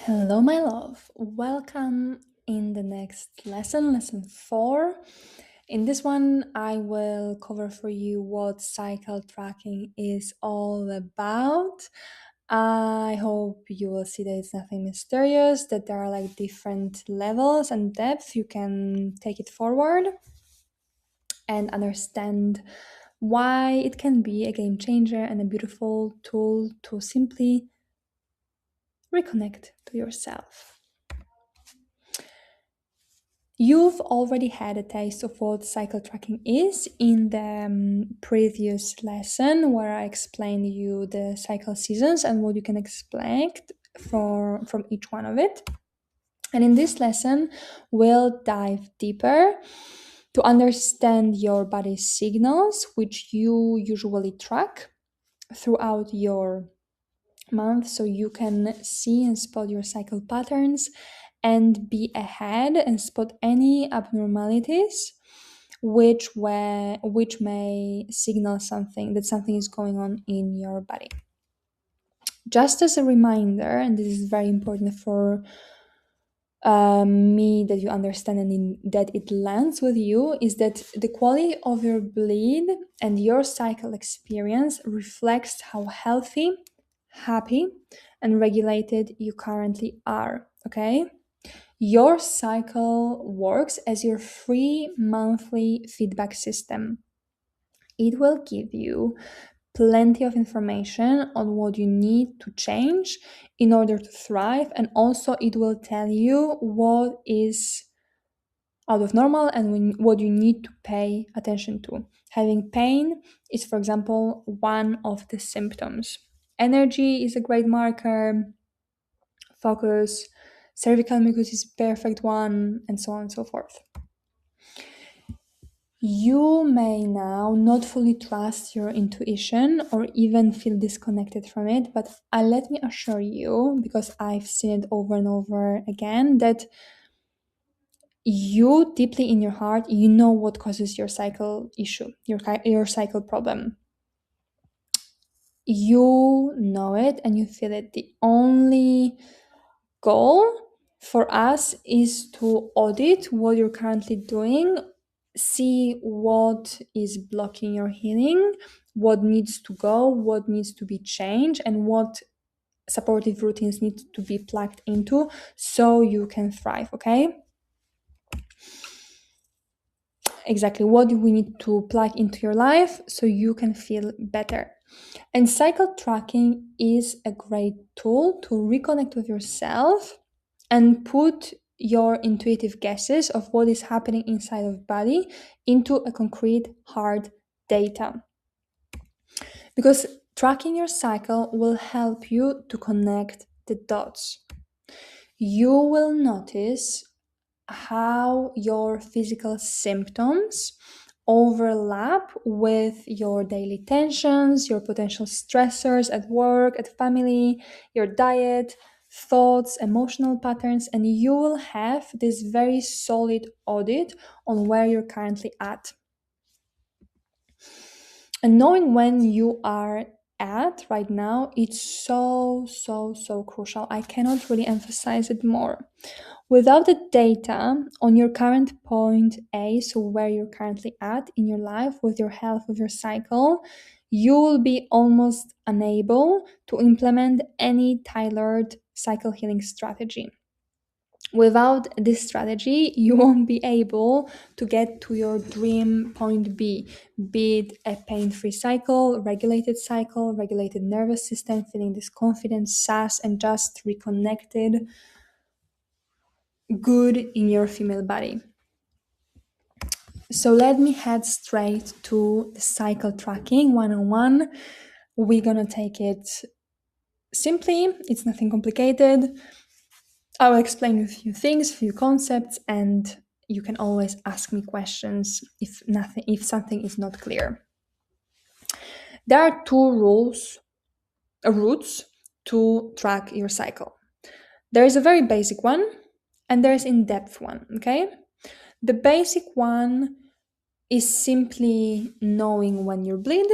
Hello, my love. Welcome in the next lesson, lesson 4. In this one, I will cover for you what cycle tracking is all about. I hope you will see that it's nothing mysterious, that there are like different levels and depths you can take it forward and understand why it can be a game changer and a beautiful tool to simply reconnect to yourself. You've already had a taste of what cycle tracking is in the previous lesson where I explained you the cycle seasons and what you can expect from each one of it. And in this lesson, we'll dive deeper to understand your body's signals, which you usually track throughout your month so you can see and spot your cycle patterns and be ahead and spot any abnormalities which may signal something is going on in your body. Just as a reminder, and this is very important for me that you understand and that it lands with you, is that the quality of your bleed and your cycle experience reflects how healthy, happy, and regulated you currently are. Okay? Your cycle works as your free monthly feedback system. It will give you plenty of information on what you need to change in order to thrive, and also it will tell you what is out of normal and what you need to pay attention to. Having pain is, for example, one of the symptoms. Energy is a great marker, focus, cervical mucus is perfect one, and so on and so forth. You may now not fully trust your intuition or even feel disconnected from it, but let me assure you, because I've seen it over and over again, that you deeply in your heart, you know what causes your cycle issue, your cycle problem. You know it and you feel it. The only goal for us is to audit what you're currently doing, see what is blocking your healing, what needs to go, what needs to be changed, and what supportive routines need to be plugged into so you can thrive. Okay? Exactly. What do we need to plug into your life so you can feel better? And cycle tracking is a great tool to reconnect with yourself and put your intuitive guesses of what is happening inside of body into a concrete hard data. Because tracking your cycle will help you to connect the dots. You will notice how your physical symptoms overlap with your daily tensions, your potential stressors at work, at family, your diet, thoughts, emotional patterns, and you will have this very solid audit on where you're currently at. And knowing when you are at right now, it's so crucial. I cannot really emphasize it more. Without the data on your current point A, so where you're currently at in your life with your health, with your cycle, you will be almost unable to implement any tailored cycle healing strategy. Without this strategy, you won't be able to get to your dream point B, be it a pain free cycle, regulated nervous system, feeling this confident, sass, and just reconnected, good in your female body. So let me head straight to the cycle tracking 101. We're gonna take it simply, it's nothing complicated. I will explain a few things, few concepts, and you can always ask me questions if something is not clear. There are two routes to track your cycle. There is a very basic one and there is in-depth one, okay? The basic one is simply knowing when you bleed,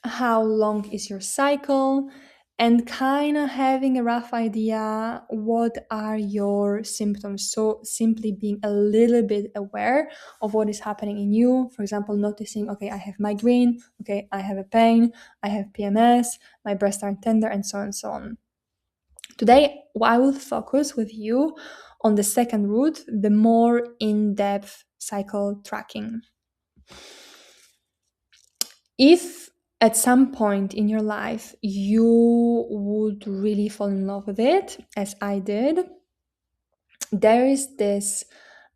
how long is your cycle, and kind of having a rough idea what are your symptoms. So simply being a little bit aware of what is happening in you. For example, noticing, okay, I have migraine, okay, I have a pain, I have PMS, my breasts are tender, and so on and so on. Today, I will focus with you on the second route, the more in-depth cycle tracking. If at some point in your life you would really fall in love with it, as I did, there is this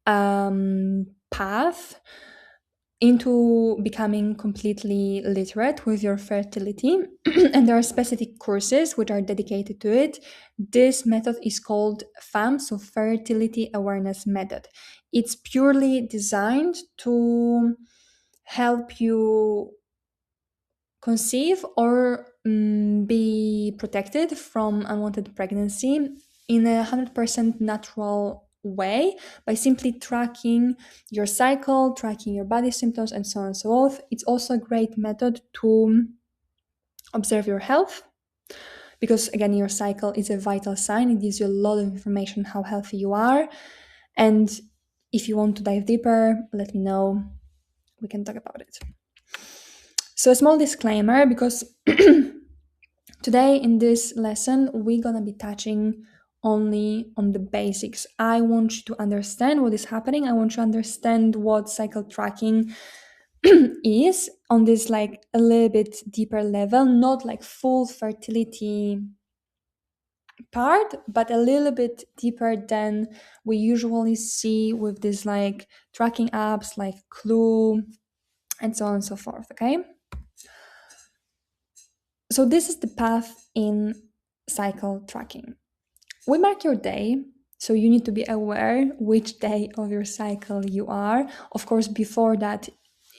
path into becoming completely literate with your fertility. And there are specific courses which are dedicated to it. This method is called FAM, so Fertility Awareness Method. It's purely designed to help you conceive or be protected from unwanted pregnancy in a 100% natural way by simply tracking your cycle, tracking your body symptoms, and so on and so forth. It's also a great method to observe your health because, again, your cycle is a vital sign. It gives you a lot of information how healthy you are. And if you want to dive deeper, let me know. We can talk about it. So a small disclaimer, because today in this lesson, we're gonna be touching only on the basics. I want you to understand what is happening. I want you to understand what cycle tracking is on this like a little bit deeper level, not like full fertility part, but a little bit deeper than we usually see with these like tracking apps like Clue and so on and so forth, okay? So this is the path in cycle tracking. We mark your day, so you need to be aware which day of your cycle you are. Of course, before that,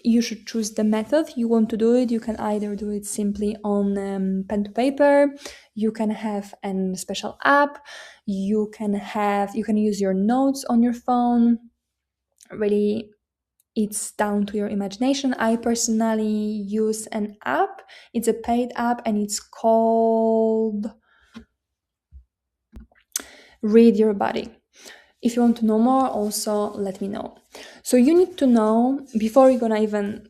you should choose the method you want to do it. You can either do it simply on pen to paper, you can have a special app, you can use your notes on your phone. Really, it's down to your imagination. I personally use an app. It's a paid app and it's called Read Your Body. If you want to know more, also let me know. So you need to know, before you're gonna even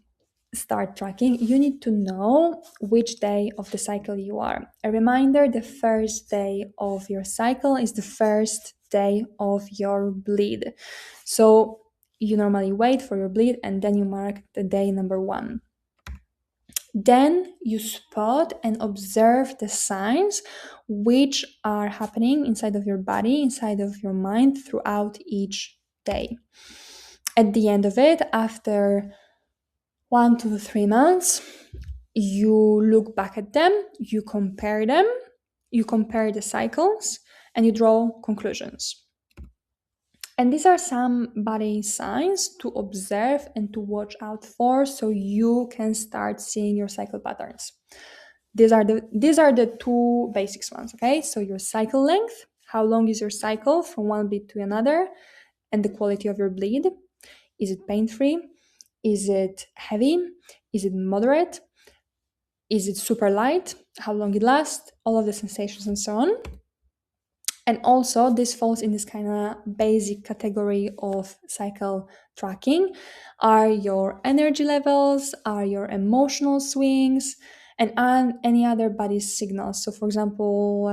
start tracking, you need to know which day of the cycle you are. A reminder, the first day of your cycle is the first day of your bleed. So you normally wait for your bleed and then you mark the day number 1. Then you spot and observe the signs which are happening inside of your body, inside of your mind throughout each day. At the end of it, after 1 to 3 months, you look back at them, you compare the cycles, and you draw conclusions. And these are some body signs to observe and to watch out for so you can start seeing your cycle patterns. These are the two basics ones, okay? So your cycle length, how long is your cycle from one bleed to another, and the quality of your bleed. Is it pain-free? Is it heavy? Is it moderate? Is it super light? How long it lasts? All of the sensations and so on. And also, this falls in this kind of basic category of cycle tracking. Are your energy levels, are your emotional swings, and any other body signals. So, for example,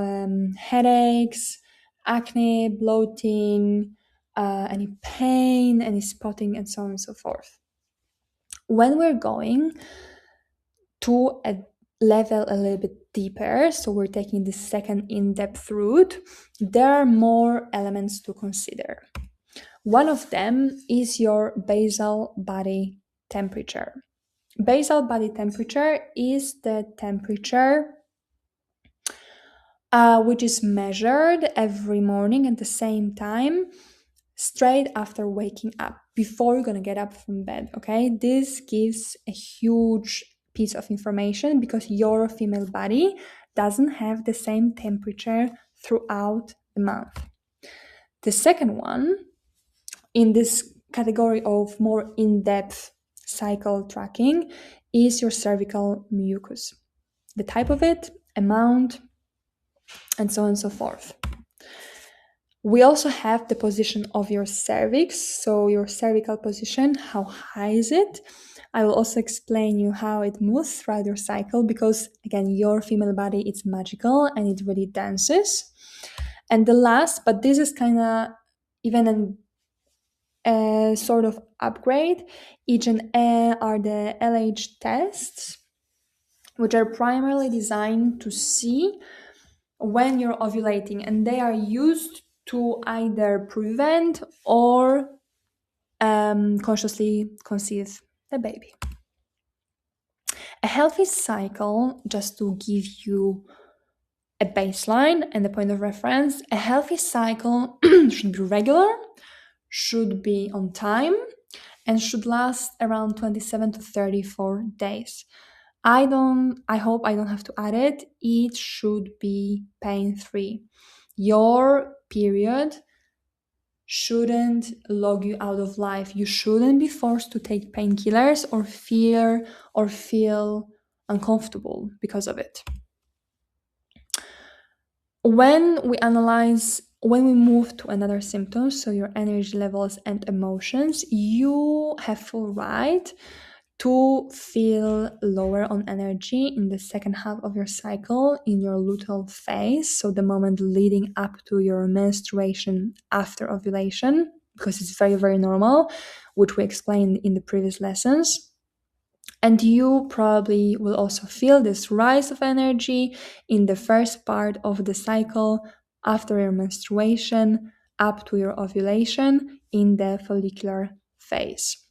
headaches, acne, bloating, any pain, any spotting, and so on and so forth. When we're going to a level a little bit deeper, so we're taking the second in-depth route, there are more elements to consider. One of them is your basal body temperature. Basal body temperature is the temperature which is measured every morning at the same time, straight after waking up, before you're gonna get up from bed, okay? This gives a huge piece of information because your female body doesn't have the same temperature throughout the month. The second one in this category of more in-depth cycle tracking is your cervical mucus. The type of it, amount, and so on and so forth. We also have the position of your cervix, so your cervical position, how high is it? I will also explain you how it moves throughout your cycle, because again, your female body is magical and it really dances. And the last, but this is kind of even a sort of upgrade, each and are the LH tests, which are primarily designed to see when you're ovulating, and they are used to either prevent or consciously conceive a baby. A healthy cycle, just to give you a baseline and a point of reference, a healthy cycle should be regular, should be on time, and should last around 27 to 34 days. I hope I don't have to add it. It should be pain-free. Your period shouldn't log you out of life. You shouldn't be forced to take painkillers or fear or feel uncomfortable because of it. When we move to another symptom, so your energy levels and emotions, you have full right to feel lower on energy in the second half of your cycle, in your luteal phase, so the moment leading up to your menstruation after ovulation, because it's very, very normal, which we explained in the previous lessons. And you probably will also feel this rise of energy in the first part of the cycle after your menstruation up to your ovulation in the follicular phase.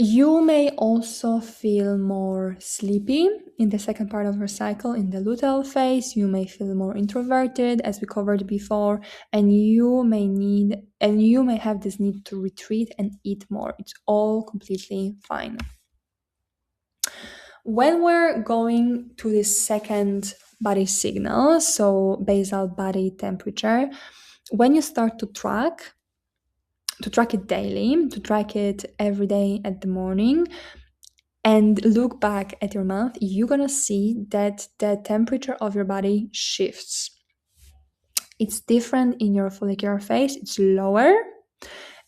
You may also feel more sleepy in the second part of your cycle, in the luteal phase. You may feel more introverted, as we covered before, and you may have this need to retreat and eat more. It's all completely fine. When we're going to the second body signal, so basal body temperature, when you start to track it daily, to track it every day at the morning, and look back at your month, you're gonna see that the temperature of your body shifts. It's different in your follicular phase, it's lower,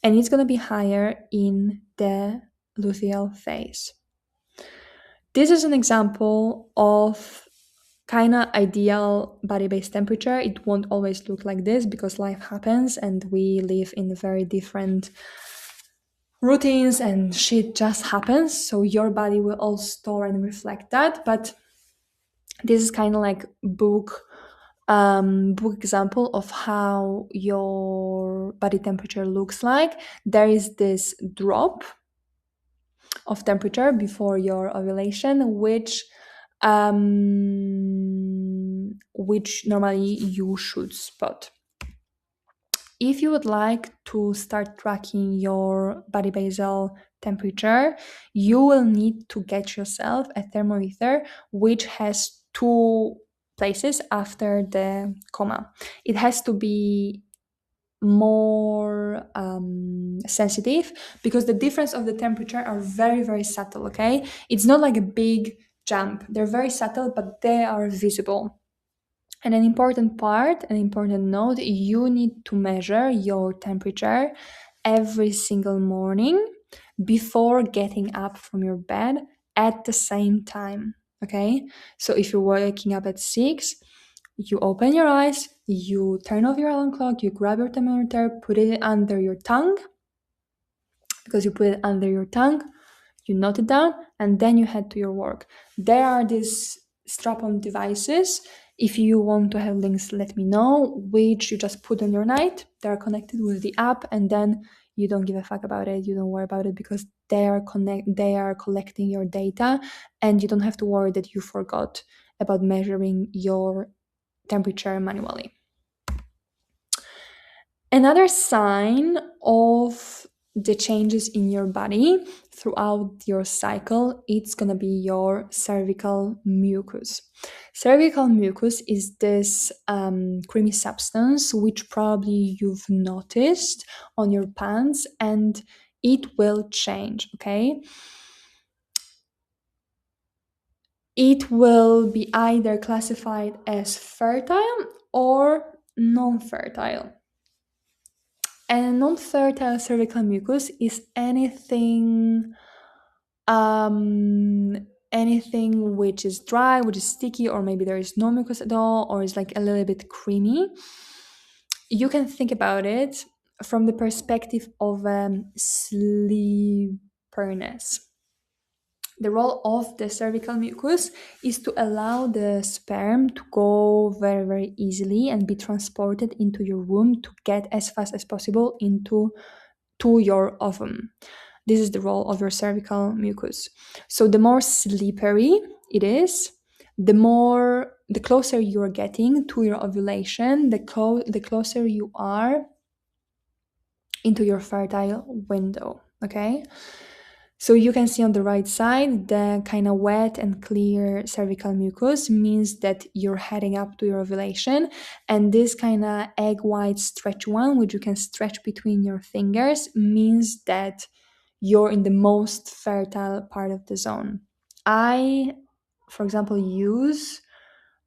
and it's gonna be higher in the luteal phase. This is an example of kind of ideal body-based temperature. It won't always look like this because life happens and we live in very different routines and shit just happens. So your body will all store and reflect that. But this is kind of like book example of how your body temperature looks like. There is this drop of temperature before your ovulation, which normally you should spot. If you would like to start tracking your body basal temperature, you will need to get yourself a thermometer which has two places after the comma. It has to be more sensitive because the difference of the temperature are very, very subtle, okay? It's not like a big jump. They're very subtle, but they are visible. And an important note, you need to measure your temperature every single morning before getting up from your bed at the same time, okay? So if you're waking up at 6, you open your eyes, you turn off your alarm clock, you grab your thermometer, put it under your tongue, because you put it under your tongue, you note it down, and then you head to your work. There are these strap-on devices. If you want to have links, let me know, which you just put on your night. They're connected with the app, and then you don't give a fuck about it. You don't worry about it because they are collecting your data, and you don't have to worry that you forgot about measuring your temperature manually. Another sign of the changes in your body throughout your cycle, it's gonna be your cervical mucus. Cervical mucus is this creamy substance which probably you've noticed on your pants, and it will change, okay? it will be either classified as fertile or non-fertile. And non-fertile cervical mucus is anything which is dry, which is sticky, or maybe there is no mucus at all, or is like a little bit creamy. You can think about it from the perspective of sleepiness. The role of the cervical mucus is to allow the sperm to go very, very easily and be transported into your womb to get as fast as possible into to your ovum. This is the role of your cervical mucus. So the more slippery it is, the closer you are getting to your ovulation, the closer you are into your fertile window. Okay. So you can see on the right side, the kind of wet and clear cervical mucus means that you're heading up to your ovulation. And this kind of egg white stretch one, which you can stretch between your fingers, means that you're in the most fertile part of the zone. I, for example, use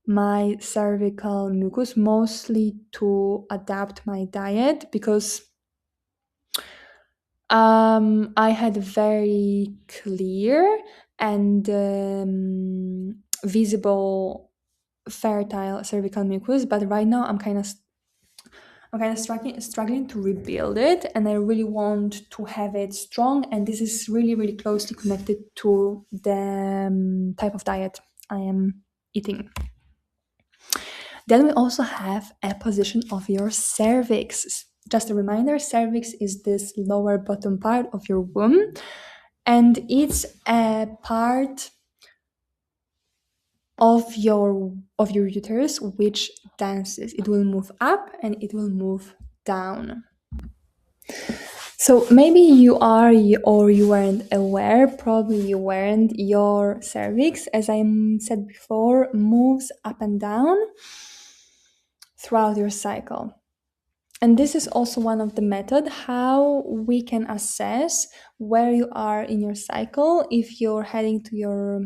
my cervical mucus mostly to adapt my diet because I had very clear and visible fertile cervical mucus, but right now I'm kind of struggling to rebuild it, and I really want to have it strong. And this is really, really closely connected to the type of diet I am eating. Then we also have a position of your cervix. Just a reminder, cervix is this lower bottom part of your womb, and it's a part of your uterus which dances. It will move up and it will move down. So maybe you are or you weren't aware, probably you weren't, your cervix, as I said before, moves up and down throughout your cycle. And this is also one of the method how we can assess where you are in your cycle, if you're heading to your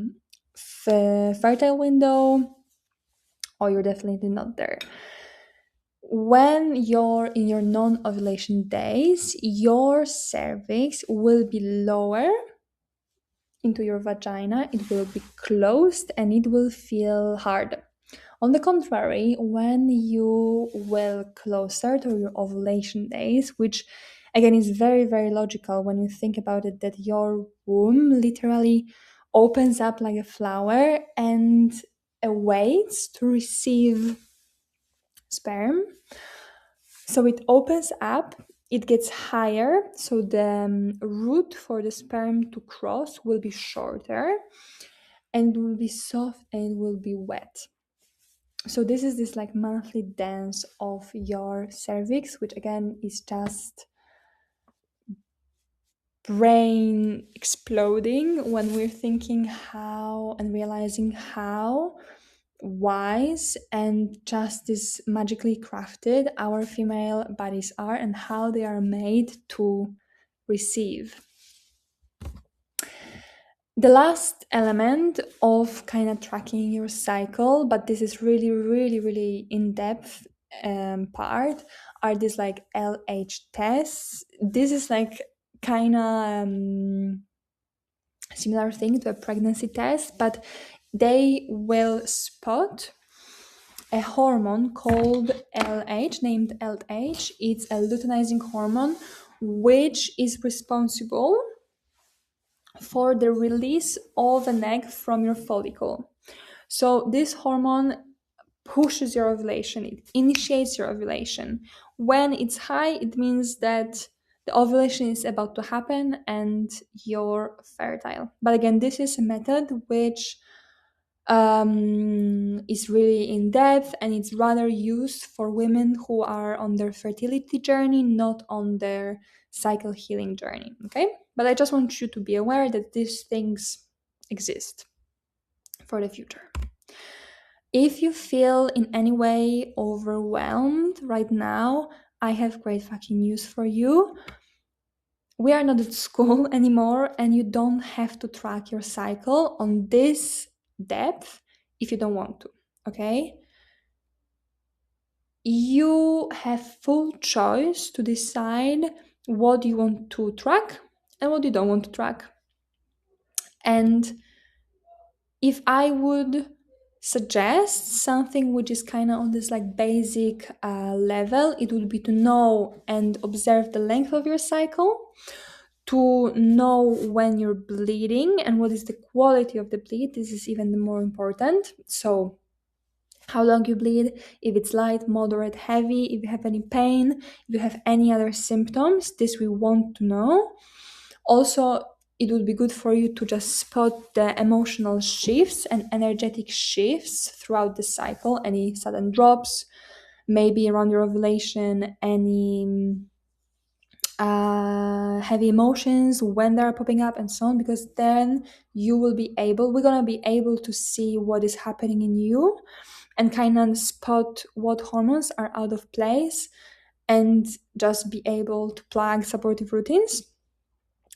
fertile window or you're definitely not there. When you're in your non-ovulation days, your cervix will be lower into your vagina, it will be closed, and it will feel hard. On the contrary, when you will closer to your ovulation days, which again is very, very logical when you think about it, that your womb literally opens up like a flower and awaits to receive sperm. So it opens up, it gets higher, so the route for the sperm to cross will be shorter and will be soft and will be wet. So this is this like monthly dance of your cervix, which again is just brain exploding when we're thinking how and realizing how wise and just this magically crafted our female bodies are and how they are made to receive. The last element of kind of tracking your cycle, but this is really, really, really in-depth part, are these like LH tests. This is like kind of similar thing to a pregnancy test, but they will spot a hormone called LH, named LH. It's a luteinizing hormone, which is responsible for the release of an egg from your follicle. So this hormone pushes your ovulation, it initiates your ovulation. When it's high, it means that the ovulation is about to happen and you're fertile. But again, this is a method which is really in depth, and it's rather used for women who are on their fertility journey, not on their cycle healing journey. Okay, but I just want you to be aware that these things exist for the future. If you feel in any way overwhelmed right now, I have great fucking news for you. We are not at school anymore, and you don't have to track your cycle on this depth if you don't want to, okay? You have full choice to decide what you want to track and what you don't want to track. And if I would suggest something which is kind of on this like basic level, it would be to know and observe the length of your cycle, to know when you're bleeding and what is the quality of the bleed. This is even more important. So how long you bleed, if it's light, moderate, heavy, if you have any pain, if you have any other symptoms, this we want to know. Also, it would be good for you to just spot the emotional shifts and energetic shifts throughout the cycle, any sudden drops, maybe around your ovulation, any heavy emotions when they're popping up and so on, because then we're gonna be able to see what is happening in you and kind of spot what hormones are out of place and just be able to plug supportive routines.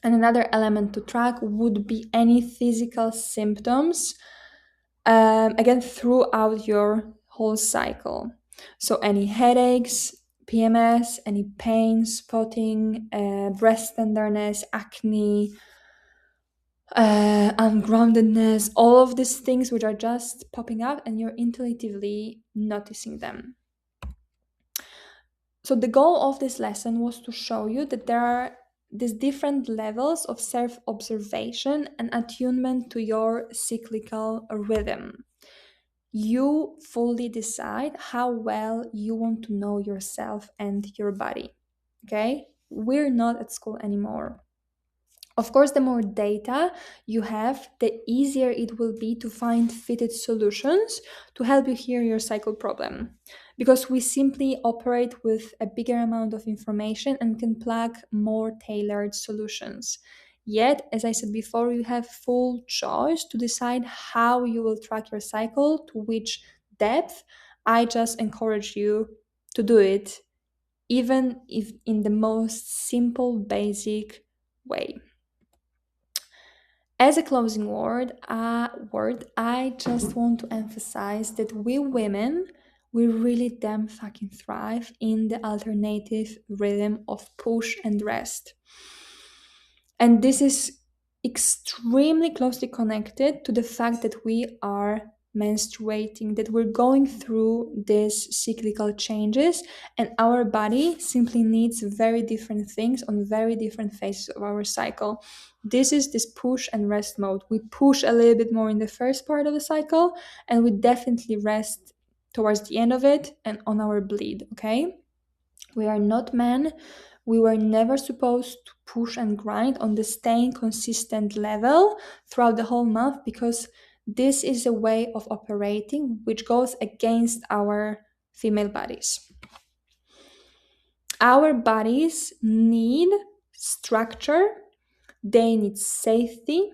And another element to track would be any physical symptoms, again, throughout your whole cycle. So any headaches, PMS, any pain, spotting, breast tenderness, acne, ungroundedness, all of these things which are just popping up and you're intuitively noticing them. So the goal of this lesson was to show you that there are these different levels of self-observation and attunement to your cyclical rhythm. You fully decide how well you want to know yourself and your body. Okay? We're not at school anymore. Of course, the more data you have, the easier it will be to find fitted solutions to help you heal your cycle problem. Because we simply operate with a bigger amount of information and can plug more tailored solutions. Yet, as I said before, you have full choice to decide how you will track your cycle, to which depth. I just encourage you to do it, even if in the most simple, basic way. As a closing word, I just want to emphasize that we women, we really damn fucking thrive in the alternative rhythm of push and rest. And this is extremely closely connected to the fact that we are menstruating, that we're going through these cyclical changes, and our body simply needs very different things on very different phases of our cycle. This is this push and rest mode. We push a little bit more in the first part of the cycle, and we definitely rest towards the end of it and on our bleed, okay? We are not men. We were never supposed to push and grind on the staying consistent level throughout the whole month, because this is a way of operating which goes against our female bodies. Our bodies need structure, they need safety,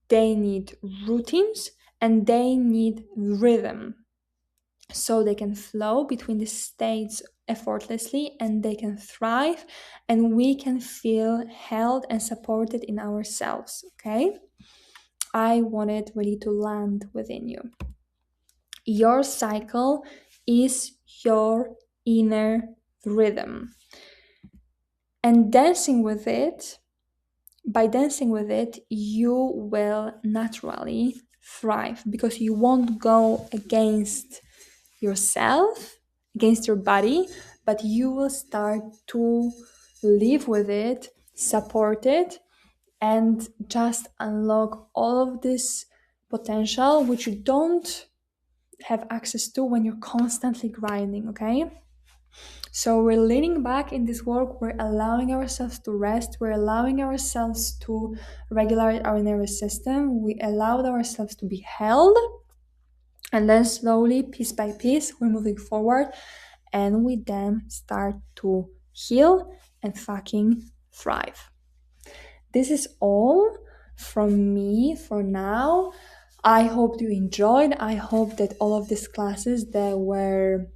they need routines, and they need rhythm, so they can flow between the states effortlessly and they can thrive, and we can feel held and supported in ourselves. Okay, I wanted really to land within you. Your cycle is your inner rhythm, and dancing with it, by dancing with it, you will naturally thrive, because you won't go against yourself, against your body, but you will start to live with it, support it, and just unlock all of this potential which you don't have access to when you're constantly grinding, okay? So we're leaning back in this work, we're allowing ourselves to rest, we're allowing ourselves to regulate our nervous system, we allowed ourselves to be held, and then slowly, piece by piece, we're moving forward and we then start to heal and fucking thrive. This is all from me for now. I hope you enjoyed. I hope that all of these classes that were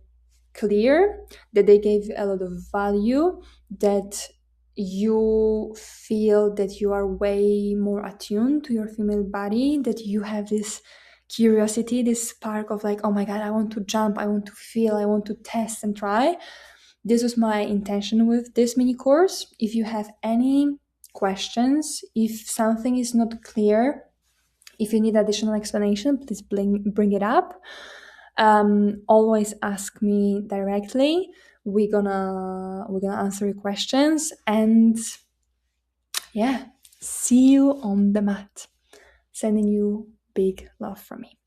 clear, that they gave you a lot of value, that you feel that you are way more attuned to your female body, that you have this curiosity, this spark of like, oh my god, I want to jump, I want to feel, I want to test and try. This was my intention with this mini course. If you have any questions, if something is not clear, if you need additional explanation, please bring it up. Always ask me directly. We're gonna answer your questions, and yeah, see you on the mat. Sending you big love from me.